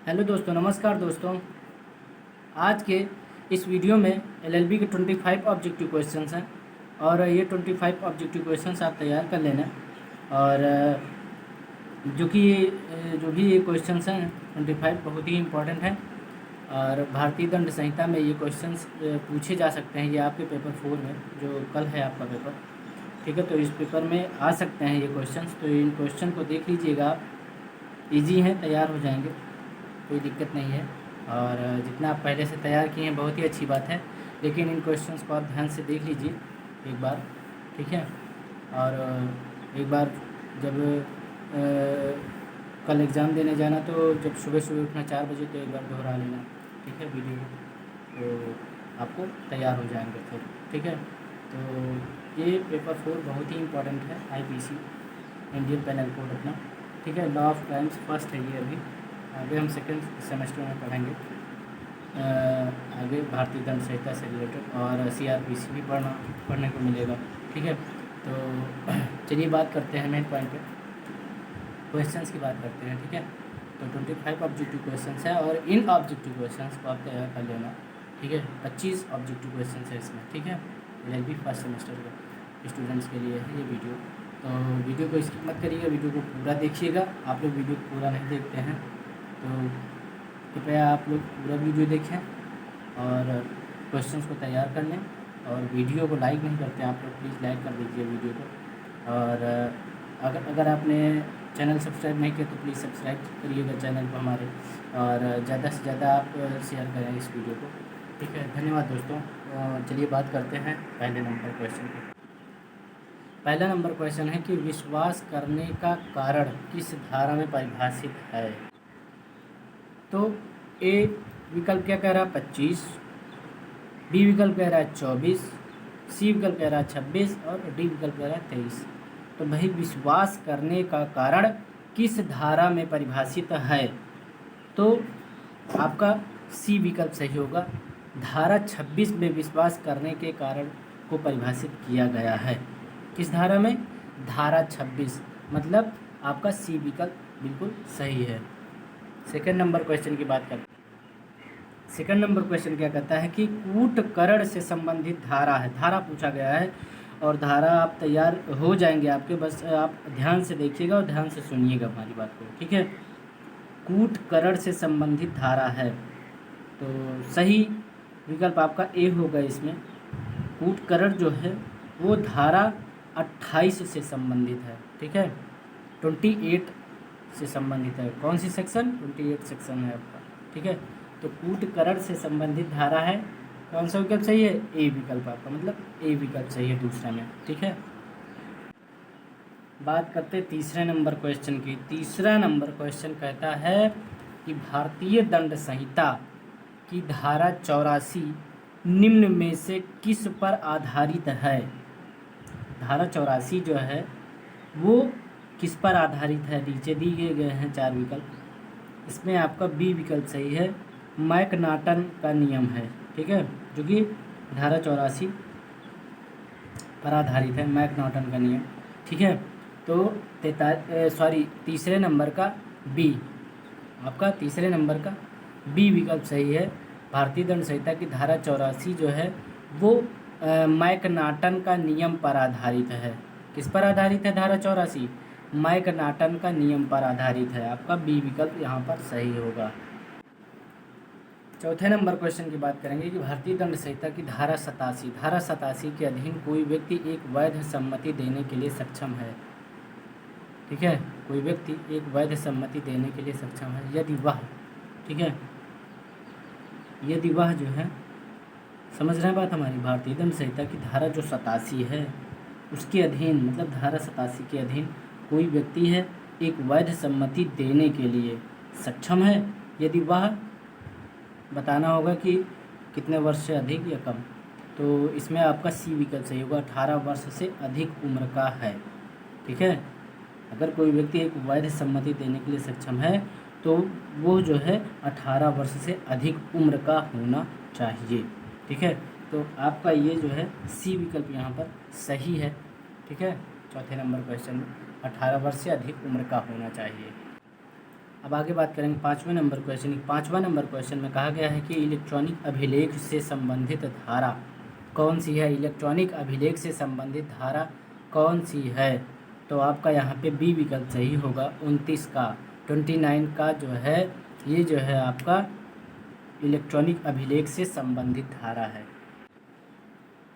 Hello दोस्तों, नमस्कार दोस्तों। आज के इस वीडियो में एलएलबी के 25 ऑब्जेक्टिव क्वेश्चंस हैं और ये 25 ऑब्जेक्टिव क्वेश्चंस आप तैयार कर लेना। और जो भी ये क्वेश्चंस हैं 25 बहुत ही इम्पोर्टेंट हैं और भारतीय दंड संहिता में ये क्वेश्चंस पूछे जा सकते हैं। ये आपके पेपर 4 में जो कल है आपका पेपर, ठीक है, तो इस पेपर में आ सकते हैं ये क्वेश्चंस। तो इन क्वेश्चन को देख लीजिएगा आप, ईजी हैं, तैयार हो जाएंगे, कोई दिक्कत नहीं है। और जितना आप पहले से तैयार किए हैं बहुत ही अच्छी बात है, लेकिन इन क्वेश्चंस को आप ध्यान से देख लीजिए एक बार, ठीक है। और एक बार जब कल एग्ज़ाम देने जाना तो जब सुबह सुबह उठना 4 बजे, तो एक बार दोहरा लेना, ठीक है, वीडियो, तो आपको तैयार हो जाएंगे फिर, ठीक है। तो ये पेपर 4 बहुत ही इम्पोर्टेंट है, आईपीसी इंडियन पेनल कोड अपना, ठीक है। लॉ ऑफ क्राइम्स फर्स्ट है ये, अभी आगे हम सेकेंड सेमेस्टर में पढ़ेंगे। आगे भारतीय दंड संहिता से रिलेटेड और सीआरपीसी भी पढ़ने को मिलेगा, ठीक है। तो चलिए बात करते हैं मेन पॉइंट पे, क्वेश्चंस की बात करते हैं, ठीक है। तो 25 ऑब्जेक्टिव क्वेश्चंस है और इन ऑब्जेक्टिव क्वेश्चंस को आप तैयार कर लेना, ठीक है। 25 ऑब्जेक्टिव क्वेश्चंस है इसमें, ठीक है। एलएलबी फर्स्ट सेमेस्टर के स्टूडेंट्स के लिए है ये वीडियो। तो वीडियो को स्किप मत करिएगा, वीडियो को पूरा देखिएगा। आप लोग वीडियो पूरा नहीं देखते हैं तो कृपया आप लोग पूरा वीडियो देखें और क्वेश्चंस को तैयार कर लें। और वीडियो को लाइक नहीं करते आप लोग, प्लीज़ लाइक कर दीजिए वीडियो को। और अगर आपने चैनल सब्सक्राइब नहीं किया तो प्लीज़ सब्सक्राइब करिएगा चैनल को हमारे, और ज़्यादा से ज़्यादा आप शेयर करें इस वीडियो को, ठीक है। धन्यवाद दोस्तों। चलिए बात करते हैं पहले नंबर क्वेश्चन पे। पहला नंबर क्वेश्चन है कि विश्वास करने का कारण किस धारा में परिभाषित है। तो ए विकल्प क्या कह रहा है 25, बी विकल्प कह रहा है 24, सी विकल्प कह रहा है 26 और डी विकल्प कह रहा है 23। तो भाई विश्वास करने का कारण किस धारा में परिभाषित है, तो आपका सी विकल्प सही होगा। धारा 26 में विश्वास करने के कारण को परिभाषित किया गया है। किस धारा में? धारा 26, मतलब आपका सी विकल्प बिल्कुल सही है। सेकंड नंबर क्वेश्चन की बात करते हैं। सेकंड नंबर क्वेश्चन क्या कहता है कि कूटकरण से संबंधित धारा है। धारा पूछा गया है और धारा आप तैयार हो जाएंगे आपके, बस आप ध्यान से देखिएगा और ध्यान से सुनिएगा हमारी बात को, ठीक है। कूटकरण से संबंधित धारा है, तो सही विकल्प आपका ए होगा इसमें। कूटकरण जो है वो धारा 28 से संबंधित है, ठीक है। 28 से संबंधित है। कौन सी सेक्शन? 28 सेक्शन है आपका, ठीक है। तो कूटकरण से संबंधित धारा है। कौन सा विकल्प सही है? ए विकल्प आपका, मतलब ए विकल्प सही है दूसरा में, ठीक है। बात करते हैं तीसरे नंबर क्वेश्चन की। तीसरा नंबर क्वेश्चन कहता है कि भारतीय दंड संहिता की धारा 84 निम्न में से किस पर आधारित है। धारा 84 जो है वो किस पर आधारित है? नीचे दिए गए हैं 4 विकल्प, इसमें आपका बी विकल्प सही है, मैकनाटन का नियम है, ठीक है, जो कि धारा 84 पर आधारित है, मैकनाटन का नियम, ठीक है। तो तीसरे नंबर का बी, आपका तीसरे नंबर का बी विकल्प सही है। भारतीय दंड संहिता की धारा 84 जो है वो मैकनाटन का नियम पर आधारित है। किस पर आधारित है? धारा 84 मैकनाटन का नियम पर आधारित है। आपका बी विकल्प यहाँ पर सही होगा। चौथे नंबर क्वेश्चन की बात करेंगे कि भारतीय दंड संहिता की धारा 87 के अधीन कोई व्यक्ति एक वैध सम्मति देने के लिए सक्षम है, ठीक है। कोई व्यक्ति एक वैध सम्मति देने के लिए सक्षम है यदि वह, ठीक है, यदि वह जो है, समझ रहे हैं बात हमारी। भारतीय दंड संहिता की धारा जो 87 है उसके अधीन, मतलब धारा 87 के अधीन कोई व्यक्ति है एक वैध सम्मति देने के लिए सक्षम है यदि वह, बताना होगा कि कितने वर्ष से अधिक या कम। तो इसमें आपका सी विकल्प सही होगा, 18 वर्ष से अधिक उम्र का है, ठीक है। अगर कोई व्यक्ति एक वैध सम्मति देने के लिए सक्षम है तो वो जो है 18 वर्ष से अधिक उम्र का होना चाहिए, ठीक है। तो आपका ये जो है सी विकल्प यहाँ पर सही है, ठीक है। चौथे नंबर क्वेश्चन में 18 वर्ष से अधिक उम्र का होना चाहिए। अब आगे बात करेंगे 5वें नंबर क्वेश्चन की। 5वां नंबर क्वेश्चन में कहा गया है कि इलेक्ट्रॉनिक अभिलेख से संबंधित धारा कौन सी है। इलेक्ट्रॉनिक अभिलेख से संबंधित धारा कौन सी है। तो आपका यहाँ पे बी विकल्प सही होगा। 29 का 29 का जो है ये जो है आपका इलेक्ट्रॉनिक अभिलेख से संबंधित धारा है।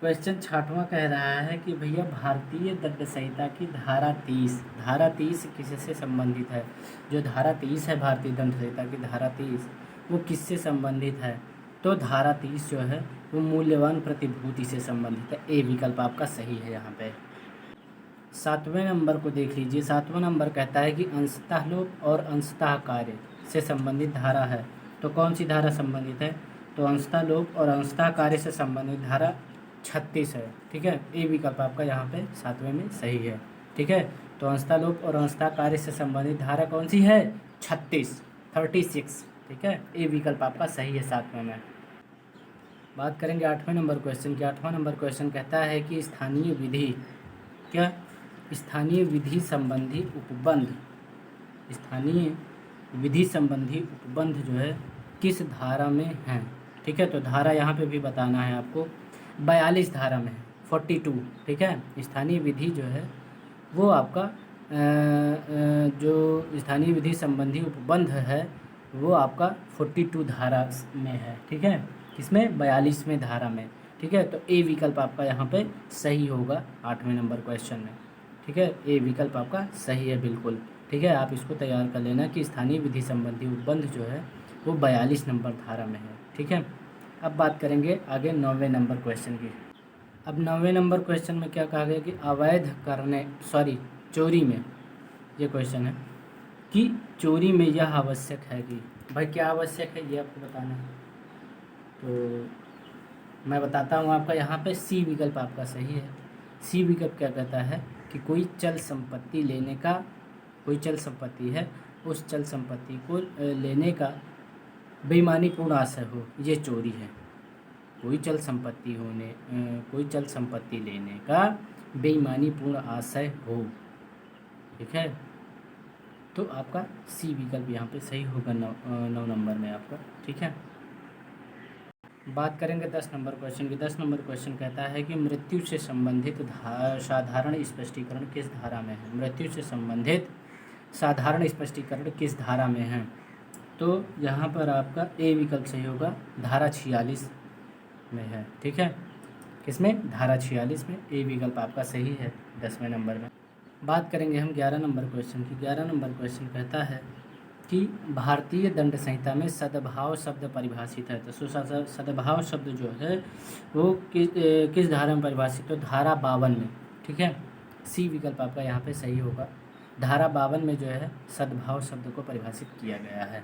क्वेश्चन 6वां कह रहा है कि भैया भारतीय दंड संहिता की धारा 30 किससे संबंधित है। जो धारा 30 है भारतीय दंड संहिता की धारा 30 वो किससे संबंधित है। तो धारा 30 जो है वो मूल्यवान प्रतिभूति से संबंधित है। ए विकल्प आपका सही है यहाँ पे। 7वें नंबर को देख लीजिए। 7वां नंबर कहता है कि अंशतः लोप और अंशतः कार्य से संबंधित धारा है। तो कौन सी धारा संबंधित है। तो अंशतः लोप और अंशतः कार्य से संबंधित धारा 36 है। ठीक है, ए विकल्प आपका यहाँ पे 7वें में सही है। ठीक है, तो अंशतः लोप और अंशतः कार्य से संबंधित धारा कौन सी है 36। ठीक है, ए विकल्प आपका सही है 7वें में। बात करेंगे 8वें नंबर क्वेश्चन की। 8वां नंबर क्वेश्चन कहता है कि स्थानीय विधि संबंधी उपबंध जो है किस धारा में है। ठीक है, तो धारा यहाँ पे भी बताना है आपको। 42 धारा में 42। ठीक है, स्थानीय विधि जो है वो आपका जो स्थानीय विधि संबंधी उपबंध है वो आपका 42 धारा में है। ठीक है, किसमें 42वें धारा में। ठीक है, तो ए विकल्प आपका यहाँ पे सही होगा 8वें नंबर क्वेश्चन में। ठीक है, ए विकल्प आपका सही है बिल्कुल। ठीक है, आप इसको तैयार कर लेना कि स्थानीय विधि संबंधी उपबंध जो है वो 42 नंबर धारा में है। ठीक है, अब बात करेंगे आगे 9वें नंबर क्वेश्चन की। अब 9वें नंबर क्वेश्चन में क्या कहा गया कि चोरी में ये क्वेश्चन है कि चोरी में यह आवश्यक है कि भाई क्या आवश्यक है ये आपको बताना है। तो मैं बताता हूँ आपका यहाँ पे सी विकल्प आपका सही है। सी विकल्प क्या कहता है कि कोई चल संपत्ति है उस चल संपत्ति को लेने का बेईमानीपूर्ण आशय हो, ये चोरी है। कोई चल संपत्ति लेने का बेईमानीपूर्ण आशय हो। ठीक है, तो आपका सी विकल्प यहाँ पे सही होगा 9 नंबर में आपका। ठीक है, बात करेंगे 10 नंबर क्वेश्चन की। 10 नंबर क्वेश्चन कहता है कि मृत्यु से संबंधित साधारण स्पष्टीकरण किस धारा में है। मृत्यु से संबंधित साधारण स्पष्टीकरण किस धारा में है। तो यहाँ पर आपका ए विकल्प सही होगा, धारा 46 में है। ठीक है, किसमें धारा 46 में। ए विकल्प आपका सही है 10वें नंबर में। बात करेंगे हम 11 नंबर क्वेश्चन की। 11 नंबर क्वेश्चन कहता है कि भारतीय दंड संहिता में सद्भाव शब्द परिभाषित है। तो सद्भाव शब्द जो है वो किस धारा में परिभाषित। तो धारा 52 में। ठीक है, सी विकल्प आपका यहाँ पे सही होगा। धारा 52 में जो है सद्भाव शब्द को परिभाषित किया गया है।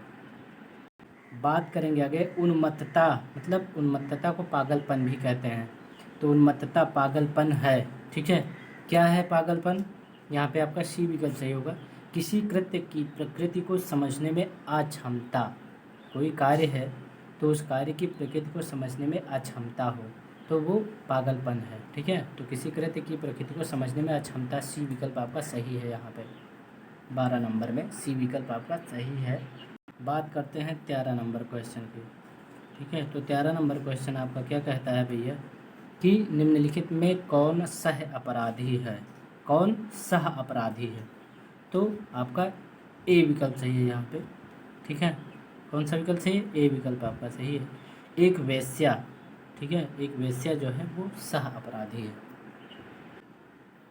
बात करेंगे आगे उन्मत्तता, मतलब उन्मत्तता को पागलपन भी कहते हैं। तो उन्मत्तता पागलपन है। ठीक है, क्या है पागलपन। यहाँ पे आपका सी विकल्प सही होगा। किसी कृत्य की प्रकृति को समझने में अक्षमता। कोई कार्य है तो उस कार्य की प्रकृति को समझने में अक्षमता हो तो वो पागलपन है। ठीक है, तो किसी कृत्य की प्रकृति को समझने में अक्षमता, सी विकल्प आपका सही है। यहाँ पे 12 नंबर में सी विकल्प आपका सही है। बात करते हैं 13 नंबर क्वेश्चन की। ठीक है, तो 13 नंबर क्वेश्चन आपका क्या कहता है भैया कि निम्नलिखित में कौन सह अपराधी है। कौन सह अपराधी है। तो आपका ए विकल्प सही है यहाँ पे। ठीक है, कौन सा विकल्प सही है, ए विकल्प आपका सही है। एक वेश्या। ठीक है, एक वेश्या जो है वो सह अपराधी है।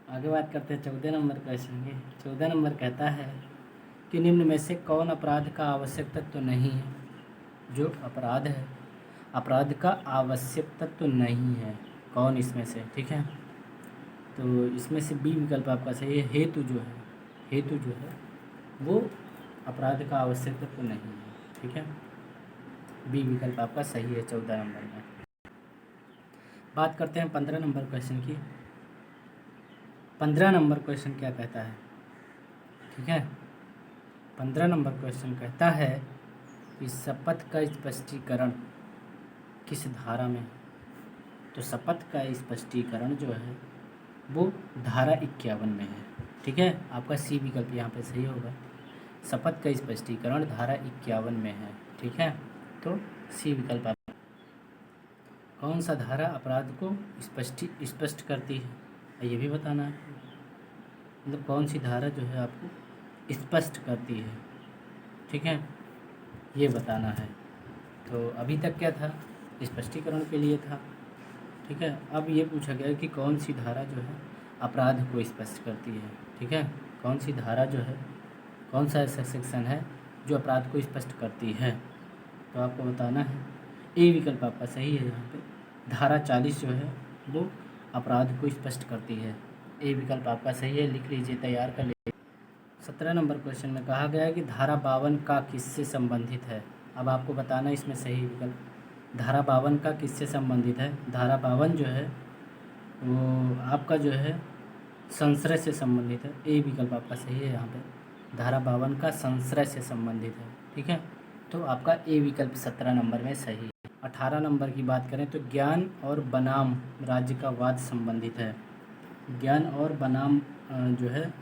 आगे बात करते हैं 14 नंबर क्वेश्चन की। 14 नंबर कहता है कि निम्न में से कौन अपराध का आवश्यक तत्व नहीं है। जो अपराध है अपराध का आवश्यक तत्व नहीं है, कौन इसमें से। ठीक है, तो इसमें से बी विकल्प आपका सही है। हेतु जो है वो अपराध का आवश्यक तत्व नहीं है। ठीक है, बी विकल्प आपका सही है 14 नंबर में। बात करते हैं 15 नंबर क्वेश्चन की। 15 नंबर क्वेश्चन क्या कहता है। ठीक है, 15 नंबर क्वेश्चन कहता है कि शपथ का स्पष्टीकरण किस धारा में। तो शपथ का स्पष्टीकरण जो है वो धारा 51 में है। ठीक है, आपका सी विकल्प यहाँ पे सही होगा। शपथ का स्पष्टीकरण धारा 51 में है। ठीक है, तो सी विकल्प आप। कौन सा धारा अपराध को स्पष्ट करती है, ये भी बताना है। मतलब कौन सी धारा जो है आपको स्पष्ट करती है, ठीक है, ये बताना है। तो अभी तक क्या था, स्पष्टीकरण के लिए था। ठीक है, अब ये पूछा गया कि कौन सी धारा जो है अपराध को स्पष्ट करती है। ठीक है, कौन सी धारा जो है, कौन सा ऐसा सेक्शन है जो अपराध को स्पष्ट करती है, तो आपको बताना है। ए विकल्प आपका सही है। यहाँ पे धारा 40 जो है वो अपराध को स्पष्ट करती है। ए विकल्प आपका सही है, लिख लीजिए, तैयार कर लीजिए। 17 नंबर क्वेश्चन में कहा गया है कि धारा 52 का किससे संबंधित है। अब आपको बताना इसमें सही विकल्प। धारा 52 का किससे संबंधित है। धारा 52 जो है वो आपका जो है संश्रय से संबंधित है। ए विकल्प आपका सही है। यहाँ पे धारा 52 का संश्रय से संबंधित है। ठीक है, तो आपका ए विकल्प 17 नंबर में सही है। 18 नंबर की बात करें तो ज्ञान और बनाम राज्य का वाद संबंधित है। ज्ञान और बनाम जो है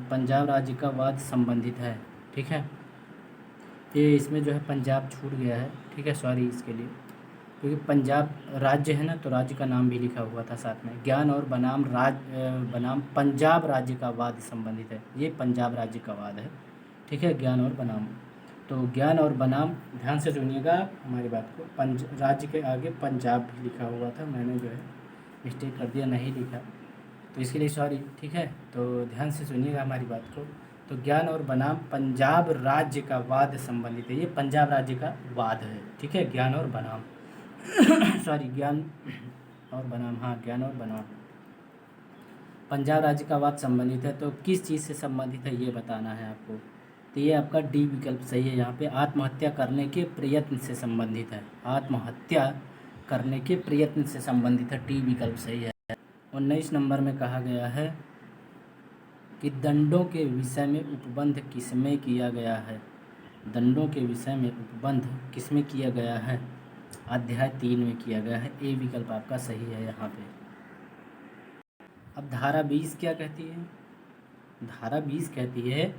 पंजाब राज्य का वाद संबंधित है। ठीक है, ये इसमें जो है पंजाब छूट गया है। ठीक है, सॉरी इसके लिए, क्योंकि पंजाब राज्य है ना, तो राज्य का नाम भी लिखा हुआ था साथ में। ज्ञान और बनाम पंजाब राज्य का वाद संबंधित है। ये पंजाब राज्य का वाद है। ठीक है, ज्ञान और बनाम, तो ज्ञान और बनाम, ध्यान से सुनिएगा हमारी बात को। राज्य के आगे पंजाब भी लिखा हुआ था, मैंने जो है मिस्टेक कर दिया, नहीं लिखा, तो इसके लिए सॉरी। ठीक है, तो ध्यान से सुनिएगा हमारी बात को। तो ज्ञान और बनाम पंजाब राज्य का वाद संबंधित है। ये पंजाब राज्य का वाद है। ठीक है, ज्ञान और बनाम सॉरी, ज्ञान और बनाम, हाँ, ज्ञान और बनाम पंजाब राज्य का वाद संबंधित है। तो किस चीज़ से संबंधित है ये बताना है आपको। तो ये आपका डी विकल्प सही है। यहाँ पे आत्महत्या करने के प्रयत्न से संबंधित है। आत्महत्या करने के प्रयत्न से संबंधित है, डी विकल्प सही है। 19 नंबर में कहा गया है कि दंडों के विषय में उपबंध किसमें किया गया है। दंडों के विषय में उपबंध किसमें किया गया है। अध्याय 3 में किया गया है। ए विकल्प आपका सही है यहाँ पे। अब धारा 20 क्या कहती है। धारा 20 कहती है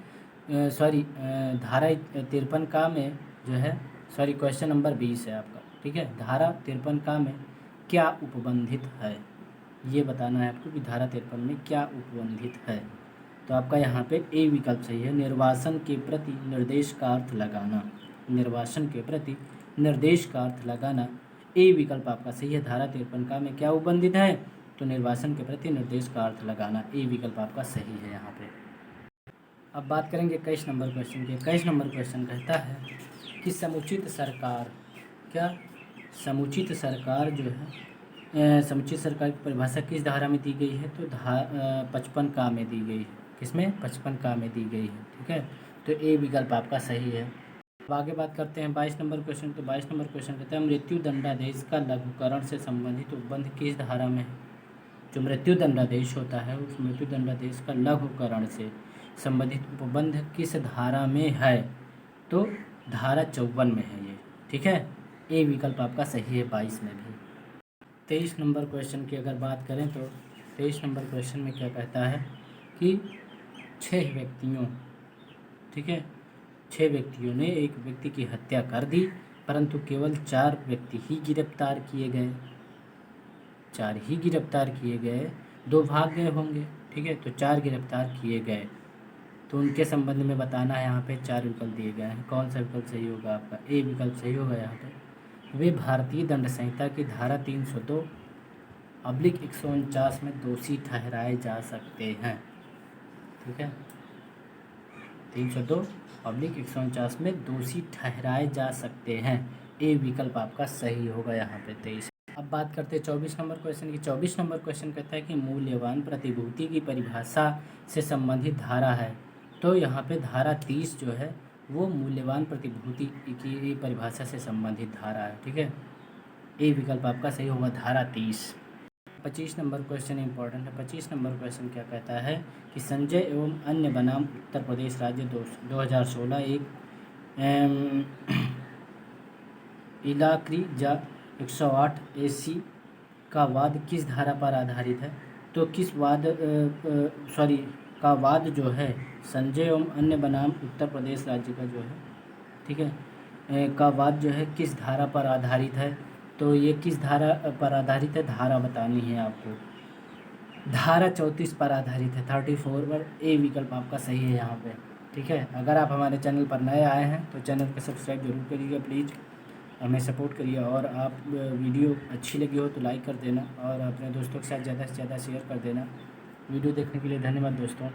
धारा 53 का में जो है, सॉरी, क्वेश्चन नंबर 20 है आपका। ठीक है, धारा 53 का में क्या उपबंधित है, ये बताना है आपको कि धारा 53 में क्या उपबंधित है। तो आपका यहाँ पे ए विकल्प सही है। निर्वासन के प्रति निर्देश का अर्थ लगाना। निर्वासन के प्रति निर्देश का अर्थ लगाना, ए विकल्प आपका सही है। धारा 53 का में क्या उपबंधित है, तो निर्वासन के प्रति निर्देश का अर्थ लगाना, ए विकल्प आपका सही है यहाँ पे। अब बात करेंगे 21 नंबर क्वेश्चन की। 21 नंबर क्वेश्चन कहता है कि समुचित सरकार, क्या समुचित सरकार जो है, समुचित सरकार की परिभाषा किस धारा में दी गई है, तो 55 का में दी गई है। किसमें, 55 का में दी गई है। ठीक है, तो ए विकल्प आपका सही है। अब आगे बात करते हैं 22 नंबर क्वेश्चन। तो 22 नंबर क्वेश्चन कहता है मृत्यु दंडादेश का लघुकरण से संबंधित उपबंध किस धारा में है। जो मृत्यु दंडादेश होता है, उस मृत्यु दंडादेश का लघुकरण से संबंधित उपबंध किस धारा में है, तो धारा 54 में है ये। ठीक है, ए विकल्प आपका सही है 22 में भी। 23 नंबर क्वेश्चन की अगर बात करें तो 23 नंबर क्वेश्चन में क्या कहता है कि 6 व्यक्तियों, ठीक है, 6 व्यक्तियों ने एक व्यक्ति की हत्या कर दी, परंतु केवल 4 व्यक्ति ही गिरफ्तार किए गए। 4 ही गिरफ्तार किए गए, 2 भाग गए होंगे। ठीक है, तो 4 गिरफ्तार किए गए, तो उनके संबंध में बताना है। यहाँ पे 4 विकल्प दिए गए हैं, कौन सा विकल्प सही होगा आपका, ए विकल्प सही होगा। यहाँ पे वे भारतीय दंड संहिता की धारा 302/149 में दोषी ठहराए जा सकते हैं। ठीक है, 302/149 में दोषी ठहराए जा सकते हैं, ए विकल्प आपका सही होगा यहाँ पे 23। अब बात करते हैं 24 नंबर क्वेश्चन की। 24 नंबर क्वेश्चन कहता है कि मूल्यवान प्रतिभूति की परिभाषा से संबंधित धारा है। तो यहाँ पे धारा 30 जो है वो मूल्यवान प्रतिभूति की परिभाषा से संबंधित धारा है। ठीक है, ए विकल्प आपका सही होगा, धारा 30। 25 नंबर क्वेश्चन इंपॉर्टेंट है। 25 नंबर क्वेश्चन क्या कहता है कि संजय एवं अन्य बनाम उत्तर प्रदेश राज्य 2016 एक इलाक्री जा 108 AC का वाद किस धारा पर आधारित है। तो किस वाद का वाद जो है संजय एवं अन्य बनाम उत्तर प्रदेश राज्य का जो है, ठीक है, का वाद जो है किस धारा पर आधारित है। तो ये किस धारा पर आधारित है, धारा बतानी है आपको। धारा 34 पर आधारित है, 34 पर। ए विकल्प आपका सही है यहाँ पे, ठीक है। अगर आप हमारे चैनल पर नए आए हैं तो चैनल को सब्सक्राइब जरूर करिएगा प्लीज़, हमें सपोर्ट करिए। और आप वीडियो अच्छी लगी हो तो लाइक कर देना और अपने दोस्तों के साथ ज़्यादा से ज़्यादा शेयर कर देना। वीडियो देखने के लिए धन्यवाद दोस्तों।